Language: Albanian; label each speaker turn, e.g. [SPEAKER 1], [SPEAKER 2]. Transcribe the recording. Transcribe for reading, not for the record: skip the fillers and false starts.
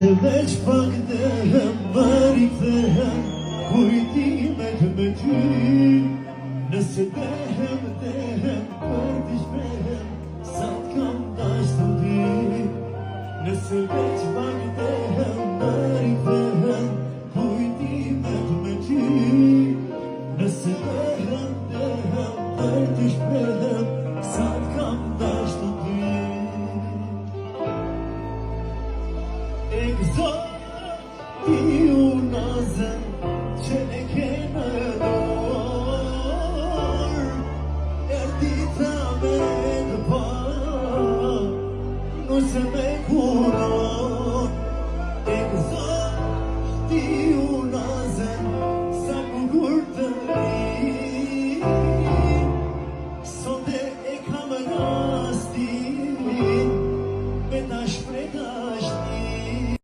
[SPEAKER 1] Veç pak dëhem, mari dëhem, kujtimet me ty. Nëse dëhem, për t'i shprehem, sa t'kam dash të di. Nëse veç pak dëhem, mari dëhem, kujtimet me ty. Nëse dëhem, për t'i shprehem, sa t'kam dash të di. Egzot ti u nazën që e ke